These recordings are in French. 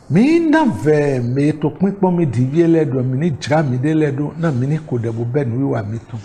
Mi na ve me to pinpon mi divie ledo mi ni dra mi de ledo na mi ni ko de bo ben wi wa mi ton.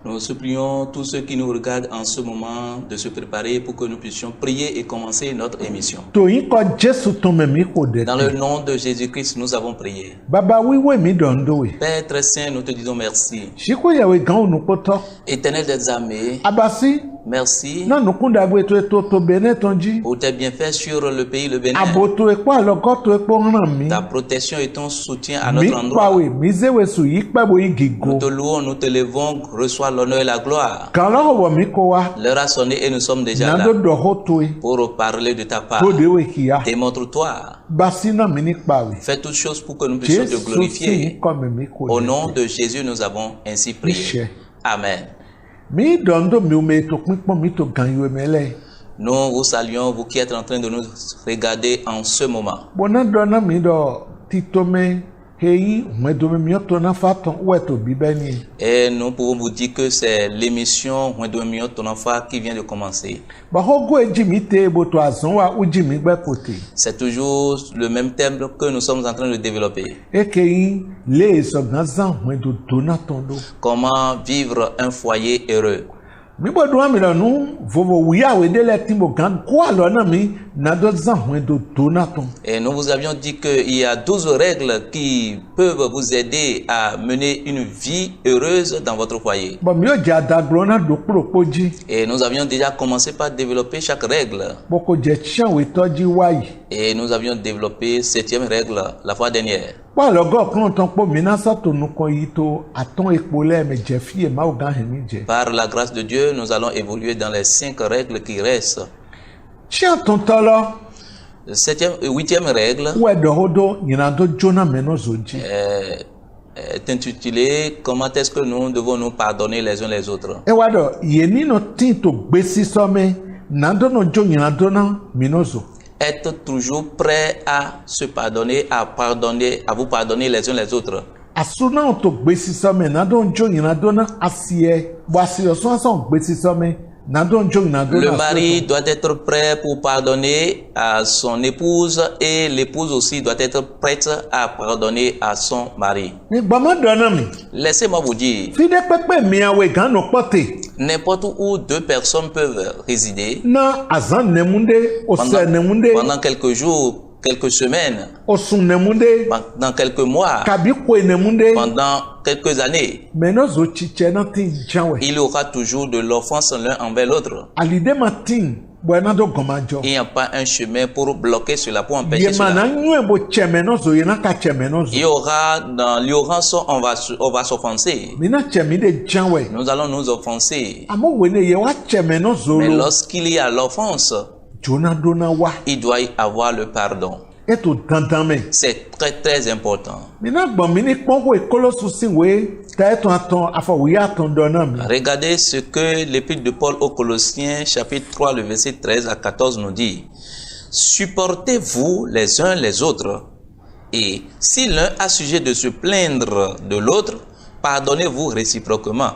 Nous supplions tous ceux qui nous regardent en ce moment de se préparer pour que nous puissions prier et commencer notre émission. To yin ko Jesu ton me mi ko de. Dans le nom de Jésus-Christ, nous avons prié. Baba wi we mi dondo we. Père très saint, nous te disons merci. Shiko ya we gan onu ko to. Éternel des armées, Abasi merci na no kunda bo to bene tonji. pour tes bienfaits sur le pays, le Bénin. Aboto e kwa lo go to e po ran mi. Ta protection et ton soutien à Mi notre pa endroit. we mi ze we su yi pa bo yi Nous gigo. te louons, nous te levons, reçois l'honneur et la gloire. Kan lo wo mi ko wa. L'heure a sonné et nous sommes déjà Na là do do ho to e. pour parler de ta part. To de we kia. Démontre-toi. Basi na mi ni pa we. Fais toutes choses pour que nous puissions te Jesu si glorifier. ko me mi ko. Au nom de Jésus, nous avons ainsi prié. Michel. Amen. Mi dondo mi o me to pinpon mi to gan yo mele. Nous vous saluons, vous qui êtes en train de nous regarder en ce moment. Bona do na mi do titome heyi me do mi to na faton we to bi beni. Et nous pouvons vous dire que c'est l'émission Wendomio ton enfant qui vient de commencer. Ba hogo eji mi te bo to azon wa uji mi gbe kote. C'est toujours le même thème que nous sommes en train de développer. Ekeyi le so gan zan we do donaton do. Comment vivre un foyer heureux. Mi bo do mi lo nu vovo wiya we de le timo gan ko alo na mi na do zan we do donaton. Et nous vous avions dit qu'il y a 12 règles qui peuvent vous aider à mener une vie heureuse dans votre foyer. Bo mi o ja daglo na do propoji. Et nous avions déjà commencé par développer chaque règle. Boko je chan we toji wayi. Et nous avions développé 7e règle la fois dernière. Wa lo go kan ton po mi na sa to nu kan yi to aton epo le me je fi e ma o gan he mi je. Par la grâce de Dieu, nous allons évoluer dans les 5 règles qui restent. Chi aton tolo 8e règle we do hodo yina do jona meno zoji. est intitulée « Comment est-ce que nous devons nous pardonner les uns les autres ?» E wa do ye ni no tin to gbe si so me na do no jo yina do na minozo. Être toujours prêt à se pardonner, à vous pardonner les uns les autres. Asuna to gbe si so me na do jo yina do na asie bo asio so so gbe si so me na do jo yina do na. Le mari doit être prêt pour pardonner à son épouse et l'épouse aussi doit être prête à pardonner à son mari. Ni gba ma do na mi. Laissez-moi vous dire, Fi de pepe mi awe gan no pote. n'importe où 2 personnes peuvent résider Na azan nemunde o se nemunde pendant quelques jours, quelques semaines, o sun nemunde pendant quelques mois, kabi ko nemunde pendant quelques années. menozo chiche na tin janwe. Il y aura toujours de l'offense l'un envers l'autre. Alide matin bueno do gomajo. Il n'y a pas un chemin pour bloquer cela, pour empêcher Ye mana cela. nwe bo chemenozo ye na ka chemenozo. Il y aura dans l'ignorance, on va s'offenser. Mina chemi de janwe. Nous allons nous offenser. Amo wene ye wa chemenozo Mais lo. lorsqu'il y a l'offense, Jona dona wa. il doit y avoir le pardon. Eto dandame. C'est très très important. Mina gbon mi ni pon ko ekolosu sin we ta eto aton afowi aton dona mi. Regardez ce que l'épître de Paul aux Colossiens, chapitre 3, le verset 13 à 14 nous dit. Supportez-vous les uns les autres. Et si l'un a sujet de se plaindre de l'autre, pardonnez-vous réciproquement.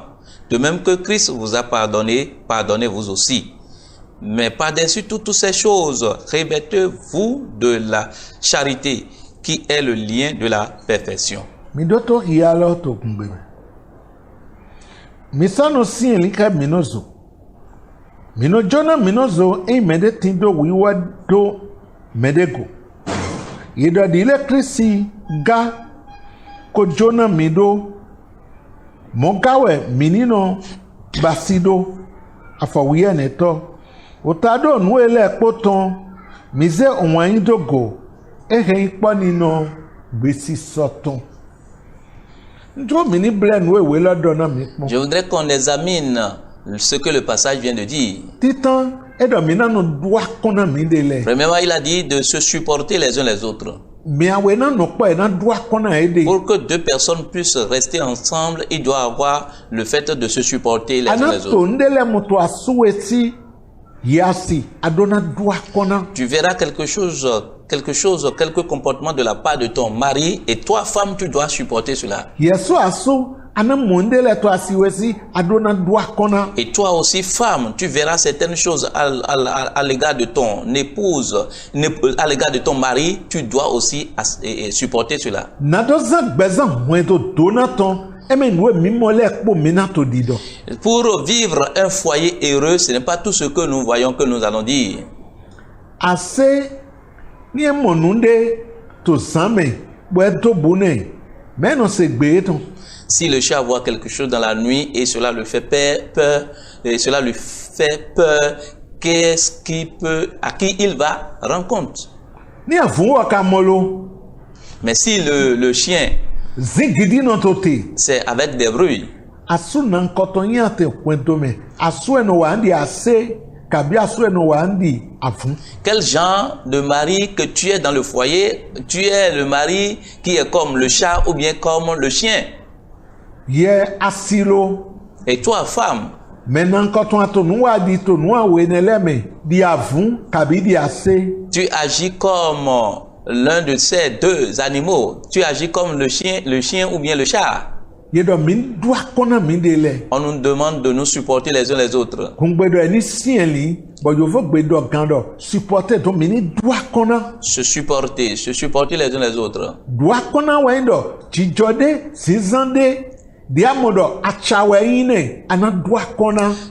De même que Christ vous a pardonné, pardonnez-vous aussi. Mais par-dessus toutes ces choses, revêtez-vous de la charité, qui est le lien de la perfection. Mi doto hialo to kumbe. Mi sano sin lika minozo. Mino jona minozo e mede tindo wiwa do medego. Yedo di elektrisi ga ko jona mido mongawe minino basido afawiye neto. Otado nu ele poton mize onwan dogo ehe ipo nino gbesi soton. Njo mini blen we lodo na mi pon. Je voudrais qu'on examine ce que le passage vient de dire. Titan edo mina no dua kona mi dele. Premièrement, il a dit de se supporter les uns les autres. Mi awe na no pa na dua kona ede. Pour que 2 personnes puissent rester ensemble, il doit avoir le fait de se supporter les uns les autres. Anato ndele moto asuweti yasi adona dua kona. Tu verras quelque chose, quelques comportements de la part de ton mari et toi, femme, tu dois supporter cela. Yesu asu ana monde le to asiwesi adona doa kona. Et toi aussi, femme, tu verras certaines choses à l'égard de ton épouse, à l'égard de ton mari, tu dois aussi supporter cela. Nadoza gbezan mwento donaton. Pour vivre un foyer heureux, ce n'est pas tout ce que nous voyons que nous allons dire. Si le chat voit quelque chose dans la nuit et cela lui fait peur, à qui il va rendre compte? Mais si le chien, c'est avec des bruits. Quel genre de mari que tu es dans le foyer? Tu es le mari qui est comme le chat ou bien comme le chien? Et toi, femme? Tu agis comme l'un de ces deux animaux. Tu agis comme le chien ou bien le chat. On nous demande de nous supporter les uns les autres. Se supporter les uns les autres.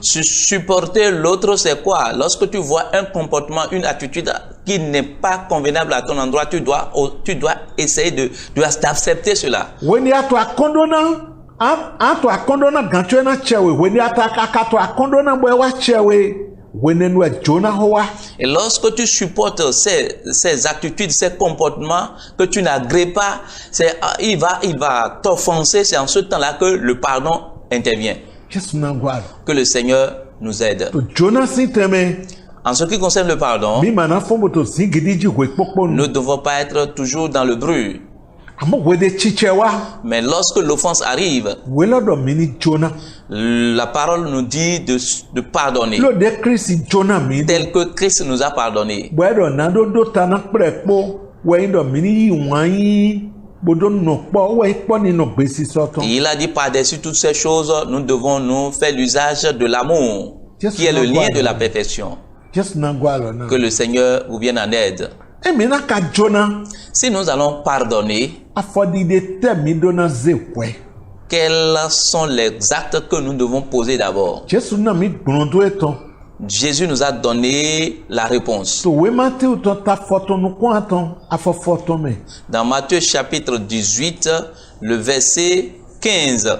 Se supporter l'autre, c'est quoi? Lorsque tu vois un comportement, une attitude qui n'est pas convenable à ton endroit, tu dois essayer d'accepter cela. Et lorsque tu supportes ces attitudes, ces comportements que tu n'agrées pas, il va t'offenser. C'est en ce temps-là que le pardon intervient. Que le Seigneur nous aide. En ce qui concerne le pardon, nous ne devons pas être toujours dans le bruit. Mais lorsque l'offense arrive, la parole nous dit de pardonner, tel que Christ nous a pardonné. Il a dit par-dessus toutes ces choses, nous devons nous faire l'usage de l'amour, qui est le lien de la perfection. Que le Seigneur vous vienne en aide. Si nous allons pardonner, quels sont les actes que nous devons poser d'abord? Jésus nous a donné la réponse. Dans Matthieu chapitre 18, le verset 15.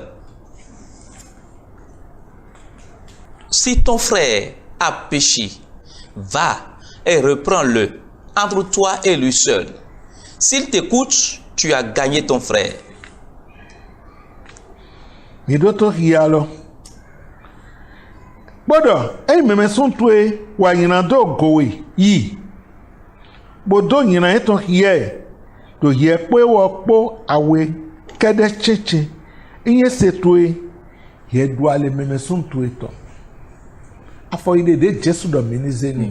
Si ton frère a péché, va et reprends-le entre toi et lui seul. S'il t'écoute, tu as gagné ton frère.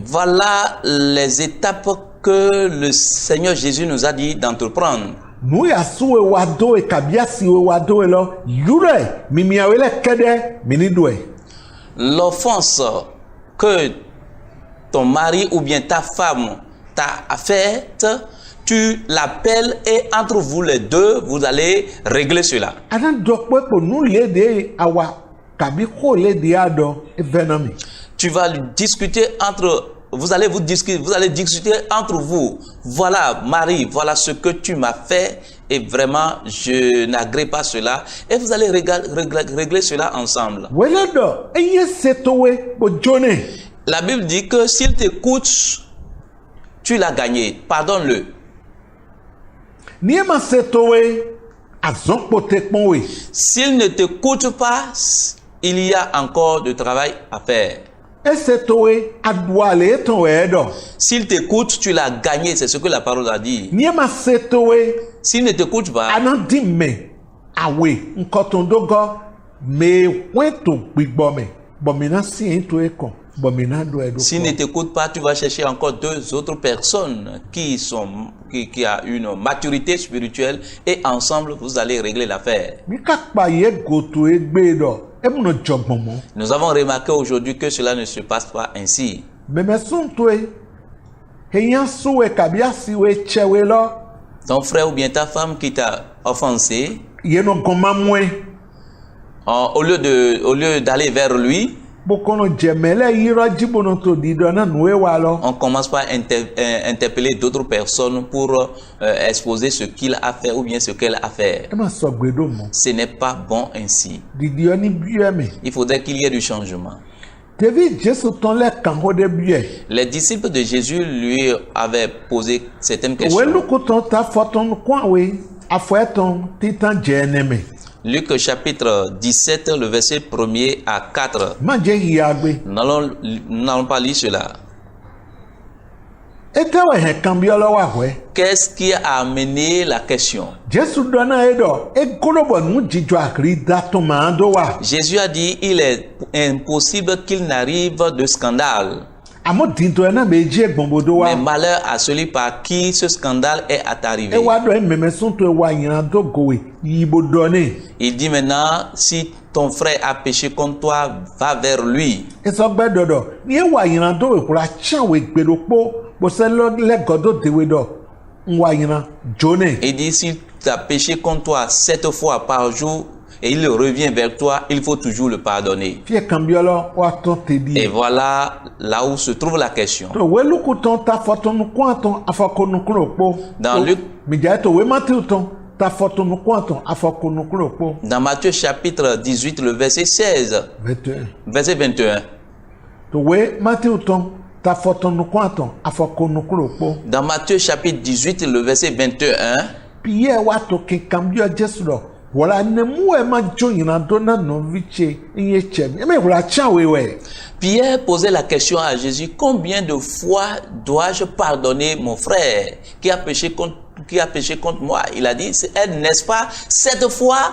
Voilà les étapes que le Seigneur Jésus nous a dit d'entreprendre. L'offense que ton mari ou bien ta femme t'a faite, tu l'appelles et entre vous les deux, vous allez régler cela. Tu vas discuter vous allez discuter entre vous. Voilà, Marie, voilà ce que tu m'as fait et vraiment, je n'agrée pas cela. Et vous allez régler cela ensemble. La Bible dit que s'il t'écoute, tu l'as gagné. Pardonne-le. S'il ne t'écoute pas, il y a encore du travail à faire. S'il t'écoute, tu l'as gagné, c'est ce que la parole a dit. S'il ne t'écoute pas, bon mina do edo S'il ne t'écoute pas, tu vas chercher encore 2 autres personnes qui a une maturité spirituelle et ensemble vous allez régler l'affaire. mi ka pa ye goto egbe do e mu no jogbon mo Nous avons remarqué aujourd'hui que cela ne se passe pas ainsi. meme sun to e eyan suwe kabia siwe chewe lo Ton frère ou bien ta femme qui t'a offensé, ye no goma mwe au lieu d'aller vers lui, bokono jemele yiro jibono to dido na nuwe wa lo on commence par interpeller d'autres personnes pour exposer ce qu'il a fait ou bien ce qu'elle a fait. e ma so gbedo mo Ce n'est pas bon ainsi. didi oni bieme Il faudrait qu'il y ait du changement. David Jesu ton le kan ho de bie Les disciples de Jésus lui avaient posé certaines we questions. luku ton ta foton kwa we afo eton titan jeneme Luc chapitre 17, le verset 1er à 4. ma je hiagbe Nous n'allons pas lire cela. etewe he kan bi olowa we Qu'est-ce qui a amené la question? Jesu dona edo e golobo nu jijo akri dato ma ando wa Jésus a dit, il est impossible qu'il n'arrive de scandale. amo dinto na meji egbonbodo Mais wa malheur à celui par qui ce scandale est arrivé. e wa do e meme sun to e wa yan do gowe yibo done Il dit maintenant, si ton frère a péché contre toi, va vers lui. e so gbe dodo ni e wa yan do e kura chan we gbedopo bo se lo le godo dewe do nwa yan jone Il dit, s'il a péché contre toi 7 fois par jour et il revient vers toi, il faut toujours le pardonner. fie kan bi olo wa ton te Et di voilà là où se trouve la question. to we luku ton ta foton kwa ton afakonu kropo Dans Luc- mi ja to we mate ton ta foton kwa ton afakonu kropo Dans Matthieu chapitre 18, le verset 16, verset 21. to we mate ton ta foton kwa ton afakonu kropo Dans Matthieu chapitre 18, le verset 21, Pierre wa to ke kambio Jesu do wala ne mu e ma jo yina do na no viche nye chem e me wala cha wewe Pierre posait la question à Jésus, combien de fois dois-je pardonner mon frère qui a péché contre moi? Il a dit, n'est-ce pas 7 fois?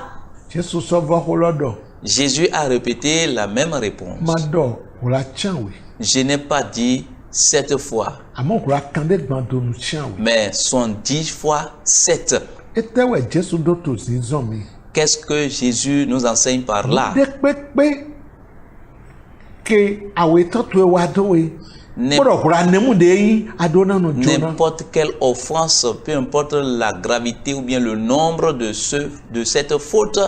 Jesu so va holodo Jésus a répété la même réponse. ma do wala cha we Je n'ai pas dit 7 fois, amo wala kande gbando nu cha we mais sont 10 fois 7. etewe Jesu do to zizon mi Qu'est-ce que Jésus nous enseigne par là? de pepe ke awe to to wa do we Boro kura nemu de yi adona no jona N'importe quelle offense, peu importe la gravité ou bien le nombre de cette faute,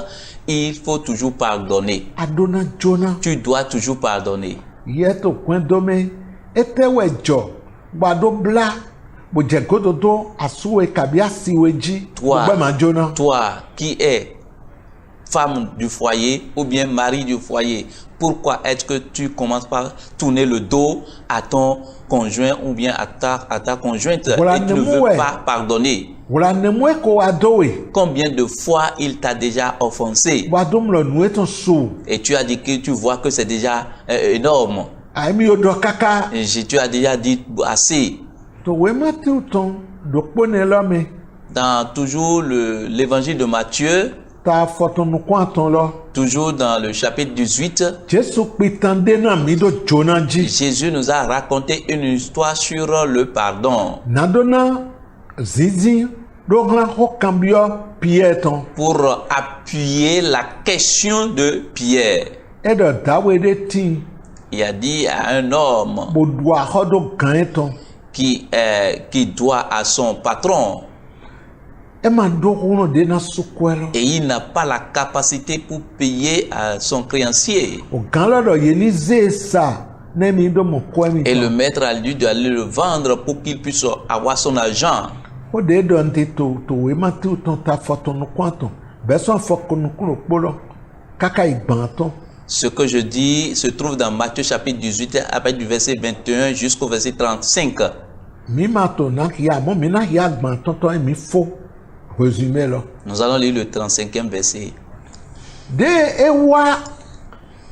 il faut toujours pardonner. adona jona Tu dois toujours pardonner. yeto kwendome etewe jo gbado bla bo je gododo asuwe kabia siweji Toi, ma jona toi qui es femme du foyer ou bien mari du foyer, pourquoi est-ce que tu commences par tourner le dos à ton conjoint ou bien à ta conjointe Voilà, et tu ne veux pas pardonner? wala nemu ko adowe Combien de fois il t'a déjà offensé wadom lo nu eton su et tu as dit que tu vois que c'est déjà énorme. aimi odo kaka Et tu as déjà dit assez. to we mate uton do pone lo me Dans toujours l'évangile de Matthieu, ta foton kwanton lo toujours dans le chapitre 18, Jesu pitande na mi do jona ji Jésus nous a raconté une histoire sur le pardon nadona zizi do gran ho kambio pieton pour appuyer la question de Pierre. edo dawe de tin Il a dit à un homme bo do ahodo ganton qui doit à son patron e ma do kuno de na sukwelo et il n'a pas la capacité pour payer à son créancier. o gan lodo ye ni zesa na mi do mo ko mi Et le maître a dû aller le vendre pour qu'il puisse avoir son argent. o de do nti to we mate uton ta foton kwanton be so fokon kuno polo kaka igbanton Ce que je dis se trouve dans Matthieu chapitre 18, à partir du verset 21 jusqu'au verset 35. mi ma to na ya mo mi na ya gbanton to mi fo résumé lo Nous allons lire le 35e verset. de ewa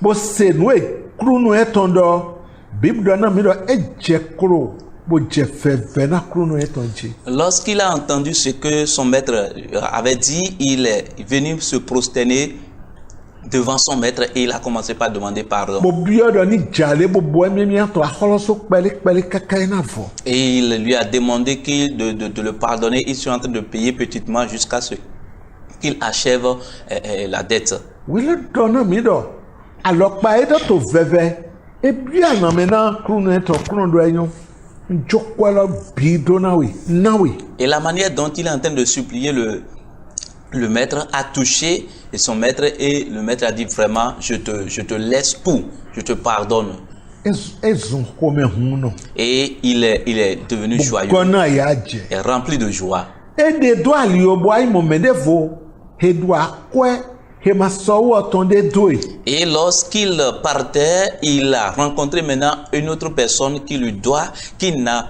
bo se nu e kru nu eton do bib do na mi do eje kru bo je feve na kru nu eton ji Lorsqu'il a entendu ce que son maître avait dit, il est venu se prosterner devant son maître et il a commencé par demander pardon. Et il lui a demandé de le pardonner. Ils sont en train de payer petitement jusqu'à ce qu'il achève la dette. Et la manière dont il est en train de supplier le maître a touché son maître et le maître a dit vraiment, je te laisse tout, je te pardonne. Et il est devenu joyeux et rempli de joie. Et lorsqu'il partait, il a rencontré maintenant une autre personne qui lui doit, qui n'est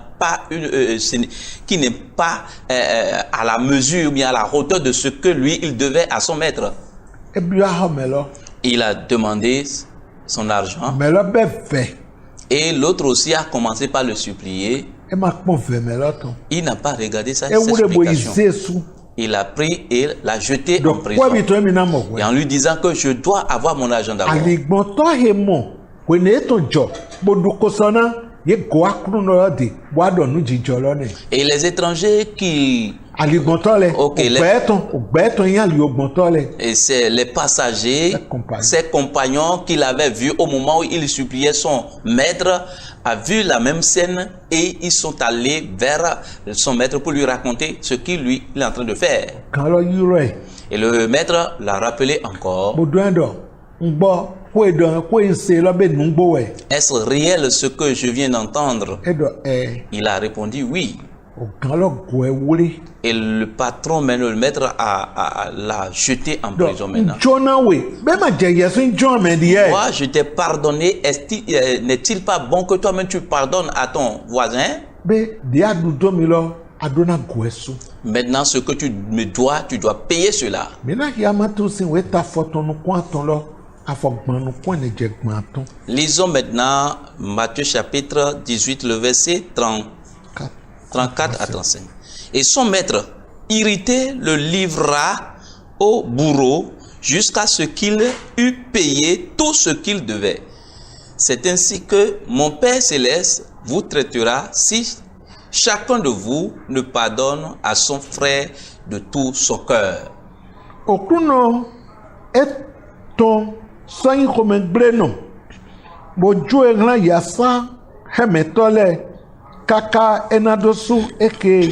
pas à la mesure ou bien à la hauteur de ce que lui, il devait à son maître. Il a demandé son argent. Et l'autre aussi a commencé par le supplier. Il n'a pas regardé sa explication. Il a pris et l'a jeté en prison. Et en lui disant que je dois avoir mon argent d'abord. Et les étrangers qui... Et c'est les passagers, ses compagnons qu'il avait vus au moment où il suppliait son maître, a vu la même scène et ils sont allés vers son maître pour lui raconter ce qu'il lui est en train de faire. Et le maître l'a rappelé encore. Est-ce réel ce que je viens d'entendre? Il a répondu oui. Et le patron, maintenant, le maître, l'a jeté en prison maintenant. Moi, je t'ai pardonné. N'est-il pas bon que toi-même tu pardonnes à ton voisin? Maintenant, ce que tu me dois, tu dois payer cela. Lisons maintenant Matthieu chapitre 18, le verset 34 à 35. Et son maître, irrité, le livra au bourreau jusqu'à ce qu'il eût payé tout ce qu'il devait. C'est ainsi que mon Père céleste vous traitera si chacun de vous ne pardonne à son frère de tout son cœur. Kaka enadosu eke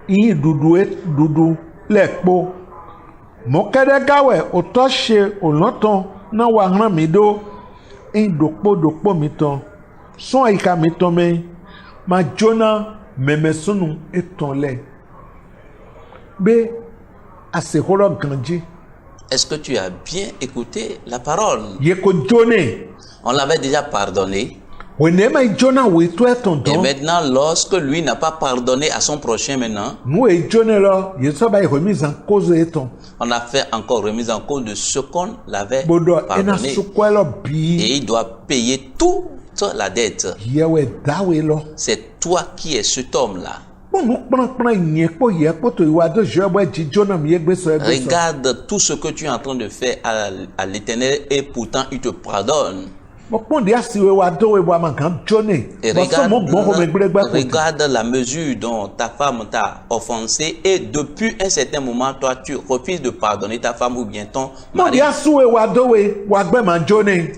yi dudu lekpo mokede gawe otoshe oloton na wa ran mi do dokpo miton son aika miton me ma jona memesunu etonle be asekoro ganji. Est-ce que tu as bien écouté la parole? Yeko jone on l'avait déjà pardonné. Et maintenant, lorsque lui n'a pas pardonné à son prochain maintenant, on a fait encore remise en cause de ce qu'on l'avait pardonné. Et il doit payer toute la dette. C'est toi qui es cet homme-là. Regarde tout ce que tu es en train de faire à l'Éternel et pourtant il te pardonne. Et regarde la mesure dont ta femme t'a offensé et depuis un certain moment, toi, tu refuses de pardonner ta femme ou bien ton mari.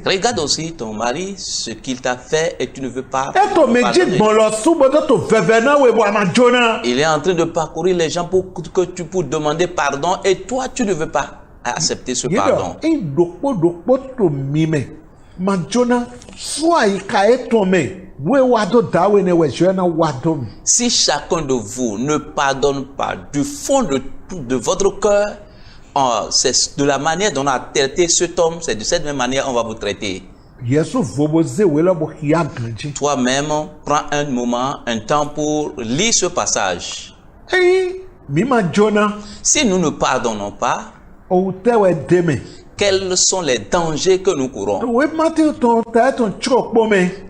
Regarde aussi ton mari, ce qu'il t'a fait et tu ne veux pas pardonner. Il est en train de parcourir les gens pour demander pardon et toi, tu ne veux pas accepter ce pardon. Si chacun de vous ne pardonne pas du fond de votre cœur, c'est de la manière dont on a traité cet homme, c'est de cette même manière on va vous traiter. Toi-même, prends un moment, un temps pour lire ce passage. Si nous ne pardonnons pas, quels sont les dangers que nous courons?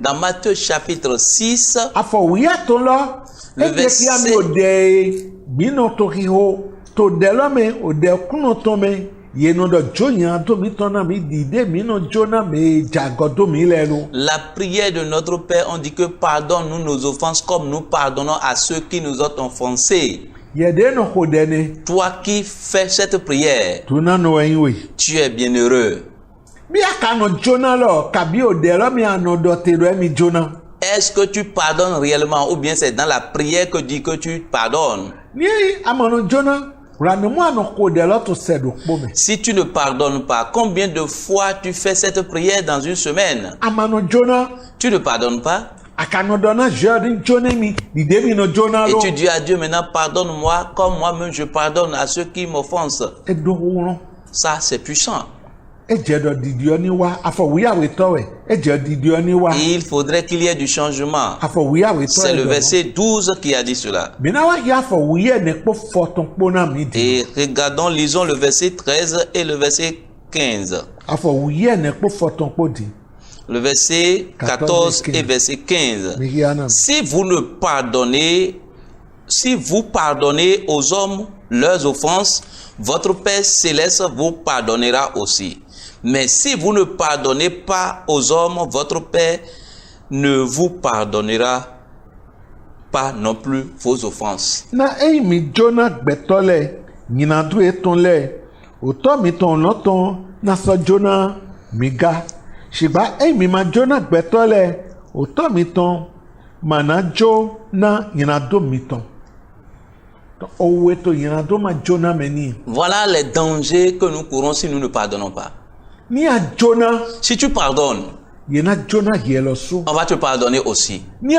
Dans Matthieu chapitre 6, le verset yeno do jonya do mi tona mi dide mi no jona me jagodo mi lenu. La prière de notre Père, on dit que pardonne-nous nos offenses comme nous pardonnons à ceux qui nous ont offensés. Yede no kodene. Toi qui fais cette prière, Tuna no enwe. tu es bienheureux. Mi aka no jona lo kabi odelo mi ano do tero mi jona. Est-ce que tu pardonnes réellement ou bien c'est dans la prière que dit que tu pardonnes? Ni amano jona. Si tu ne pardonnes pas, combien de fois tu fais cette prière dans une semaine? Tu ne pardonnes pas? Et tu dis à Dieu maintenant, pardonne-moi comme moi-même je pardonne à ceux qui m'offensent. Ça, c'est puissant. Et il faudrait qu'il y ait du changement. C'est le verset 12 qui a dit cela. Et regardons, lisons le verset 13 et le verset 15. Le verset 14 et verset 15. Si vous pardonnez aux hommes leurs offenses, votre Père céleste vous pardonnera aussi. Mais si vous ne pardonnez pas aux hommes, votre Père ne vous pardonnera pas non plus vos offenses. Na mi Jonah betole nyina du etonle oto mi ton loton na so Jonah miga shiba mi ma Jonah betole oto mi ton manajo na nyina do mi ton. Voilà les dangers que nous courons si nous ne pardonnons pas. Si tu pardonnes, on va te pardonner aussi. Mais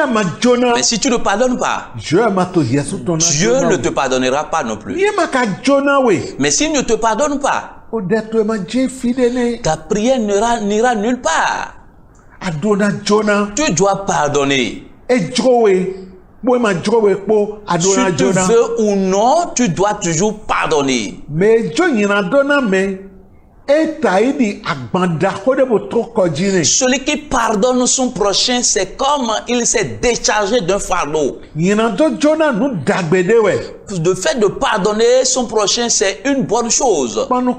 si tu ne pardonnes pas, Dieu ne te pardonnera pas non plus. Mais s'il ne te pardonne pas, ta prière n'ira nulle part. Tu dois pardonner. Tu te veux ou non, tu dois toujours pardonner. Celui qui pardonne son prochain, c'est comme il s'est déchargé d'un fardeau. Le fait de pardonner son prochain, c'est une bonne chose. Dans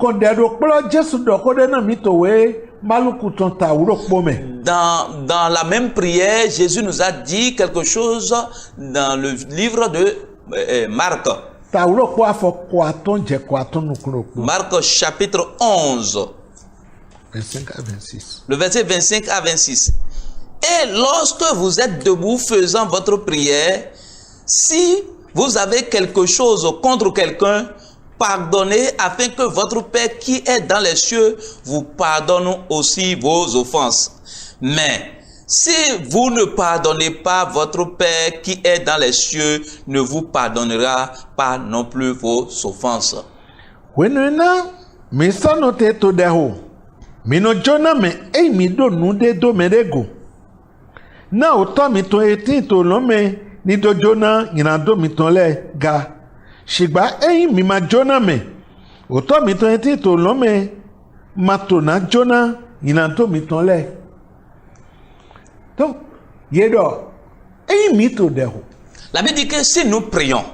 la même prière, Jésus nous a dit quelque chose dans le livre de Marc. Marc chapitre 11. 25 à 26. Le verset 25 à 26. Et lorsque vous êtes debout faisant votre prière, si vous avez quelque chose contre quelqu'un, pardonnez afin que votre Père qui est dans les cieux vous pardonne aussi vos offenses. Mais si vous ne pardonnez pas, votre Père qui est dans les cieux ne vous pardonnera pas non plus vos offenses. Shigba mi ma Jonah me oto mi ton eti to lo me matona Jonah ina to mi ton le to yedo mi to deho. La Bible dit que si nous prions,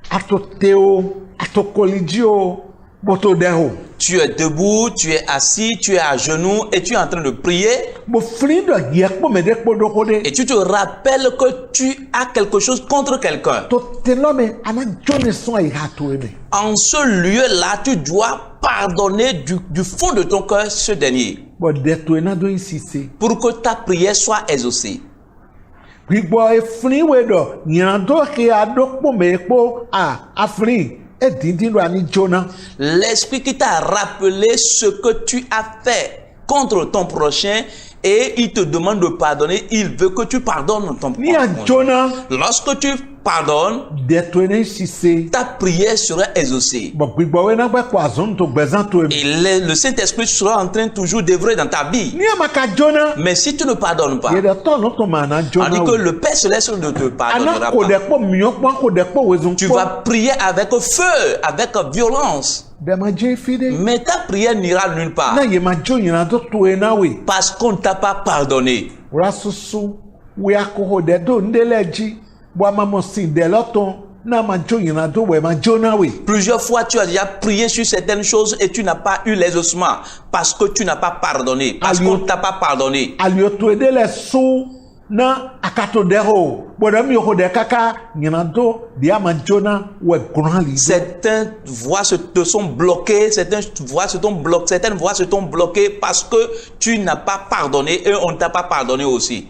atoteo atokolidjo boto deho. Tu es debout, tu es assis, tu es à genoux et tu es en train de prier. Et tu te rappelles que tu as quelque chose contre quelqu'un. En ce lieu-là, tu dois pardonner du fond de ton cœur ce dernier. Pour que ta prière soit exaucée. L'esprit qui t'a rappelé ce que tu as fait contre ton prochain et il te demande de pardonner, il veut que tu pardonnes ton prochain. Lorsque tu pardonnes, ta prière sera exaucée. Et le Saint-Esprit sera en train toujours d'œuvrer dans ta vie. Mais si tu ne pardonnes pas, on dit que le Père Céleste ne te pardonnera pas. Tu vas prier avec feu, avec violence. Mais ta prière n'ira nulle part. Parce qu'on ne t'a pas pardonné. na ma jo yina do we ma jo na we. Plusieurs fois, tu as déjà prié sur certaines choses et tu n'as pas eu les ossements parce que tu n'as pas pardonné, parce qu'on ne t'a pas pardonné. Alio to ede le so na akato dero. Boda mi ho de kaka yina do dia ma jo na we grun li. Certaines voies te sont bloquées, certaines voies se t'ont bloqué parce que tu n'as pas pardonné et on ne t'a pas pardonné aussi.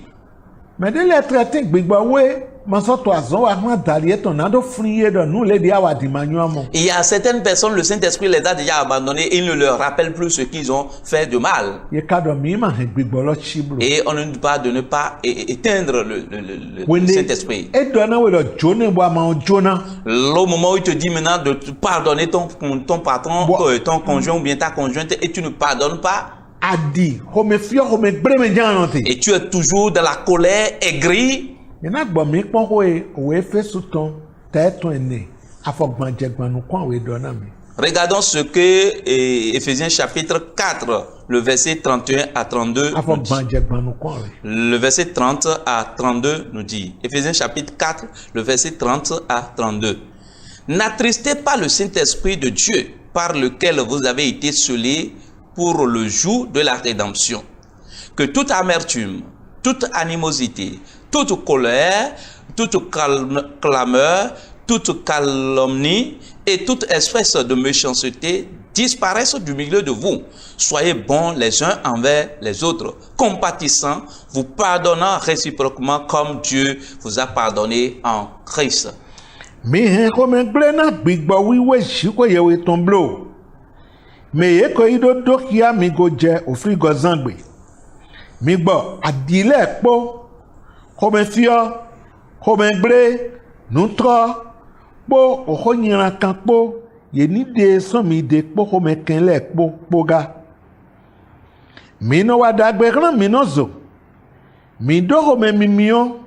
Mais de les traiter gbigba we ma so to azon wa ma dalie to na do friye do nu le dia wa di manuamo. Il y a certaines personnes, le Saint-Esprit les a déjà abandonnés et il ne leur rappelle plus ce qu'ils ont fait de mal. Ye ka do mi ma he gbigbo lo chibro. Et on ne dit pas de ne pas éteindre le Saint-Esprit. E do na we lo jone bo ma o jona. Le moment où il te dit maintenant de te pardonner ton patron, ton conjoint ou bien ta conjointe et tu ne pardonnes pas. Adi, home fio home breme janoti. Et tu es toujours dans la colère, aigri. Ina gbo mi pon we fe suton te to ene afogban jegbanu kon we do na mi. Regardons ce que Éphésiens chapitre 4, le verset 31 à 32 nous dit. Le verset 30 à 32 nous dit. Éphésiens chapitre 4, le verset 30 à 32. N'attristez pas le Saint-Esprit de Dieu par lequel vous avez été scellés pour le jour de la rédemption. Que toute amertume, toute animosité, toute colère, toute clameur, toute calomnie et toute espèce de méchanceté disparaissent du milieu de vous. Soyez bons les uns envers les autres, compatissants, vous pardonnant réciproquement comme Dieu vous a pardonné en Christ. Mi comme glena bigba wiwe shiko yewe tomblo. Me yeko ido dokia mi goje ofri gozangbe. Mi gbo adile po comme fio comme bre nutra po ohonyira kan po ye ni de so mi de po comme kenle po poga. Mi no wadagbe ran mi no zo. Mi do comme mimio.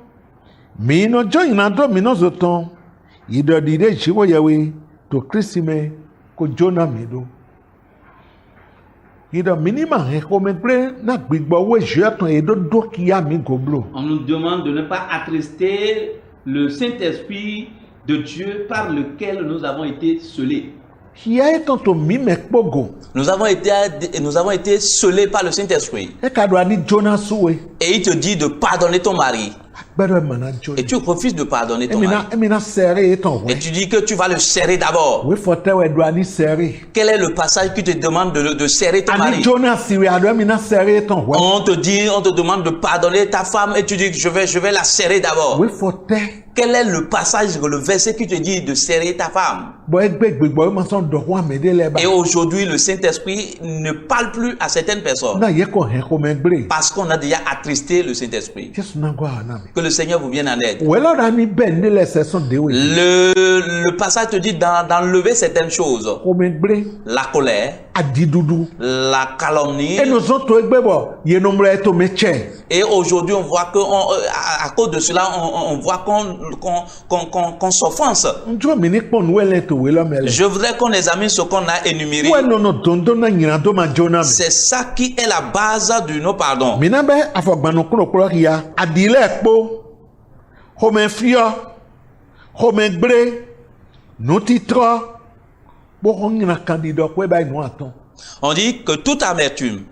Mi no join do mi no zo ton. Ido dide jiwo yewe to Christime ko Jonah mi do. On nous demande de ne pas attrister le Saint-Esprit de Dieu par lequel nous avons été scellés. Nous avons été scellés par le Saint-Esprit. Et il te dit de pardonner ton mari. Et tu refuses de pardonner ton mari. Et tu dis que tu vas le serrer d'abord. Quel est le passage qui te demande de serrer ton mari? On te demande de pardonner ta femme et tu dis que je vais la serrer d'abord. Quel est le passage, le verset qui te dit de serrer ta femme? Et aujourd'hui, le Saint-Esprit ne parle plus à certaines personnes. Parce qu'on a déjà attristé le Saint-Esprit. Que le Seigneur vous vienne en aide. Le passage te dit d'enlever certaines choses. La colère, la calomnie. Et aujourd'hui, on voit à cause de cela, on voit qu'on s'offense. Je voudrais qu'on examine ce qu'on a énuméré. C'est ça qui est la base de nos pardons. On dit que toute amertume,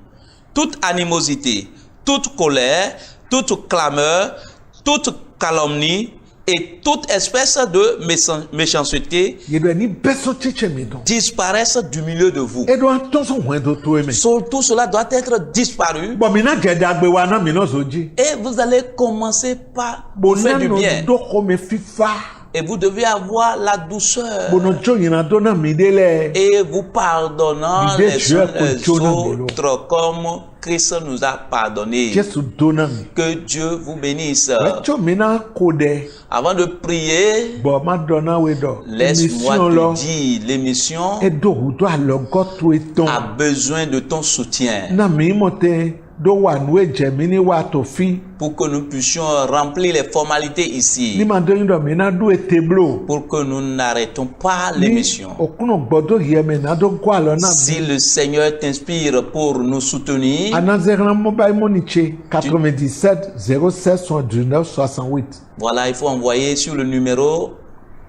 toute animosité, toute colère, toute clameur, toute calomnie et toute espèce de méchanceté disparaissent du milieu de vous. Tout cela doit être disparu. Et vous allez commencer par vous faire du bien. Et vous devez avoir la douceur. Et vous pardonnant les uns les autres comme Christ nous a pardonné. Que Dieu vous bénisse. Avant de prier, laisse-moi te dire, l'émission a besoin de ton soutien. Pour que nous puissions remplir les formalités ici. Pour que nous n'arrêtons pas l'émission. Si le Seigneur t'inspire pour nous soutenir, 97 07 79 68. Voilà, il faut envoyer sur le numéro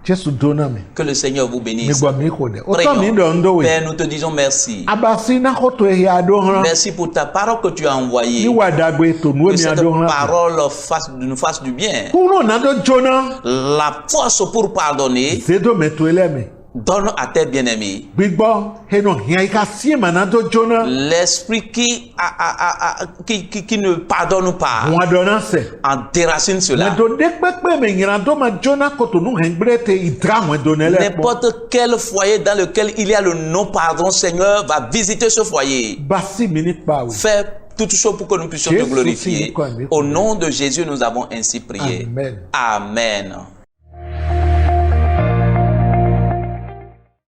Jésus donne mi. Que le Seigneur vous bénisse. Migbo mi ko de. Prions. Oto mi do ndo we. Père, nous te disons merci. Abasi na koto e ya do han. Merci pour ta parole que tu as envoyée. Ni wa dagbe to nu Que mi cette ado han. parole nous fasse du bien. Kuno na do jona. La force pour pardonner, Zedo me to ele mi. donne à tes bien-aimés. Gbigbo heno hian ika si ma na do jona. L'esprit qui ne pardonne pas, Wa do na se. en déracine Na cela. do de pepe me nyira do ma jona koto nu hen brete itra mo do nele. N'importe quel foyer dans lequel il y a le non-pardon, Seigneur, va visiter ce foyer. Basi minute pa we. Fais toutes choses pour que nous puissions te Jésus, glorifier. c'est quoi, mais- Au nom de Jésus, nous avons ainsi prié. Amen. Amen.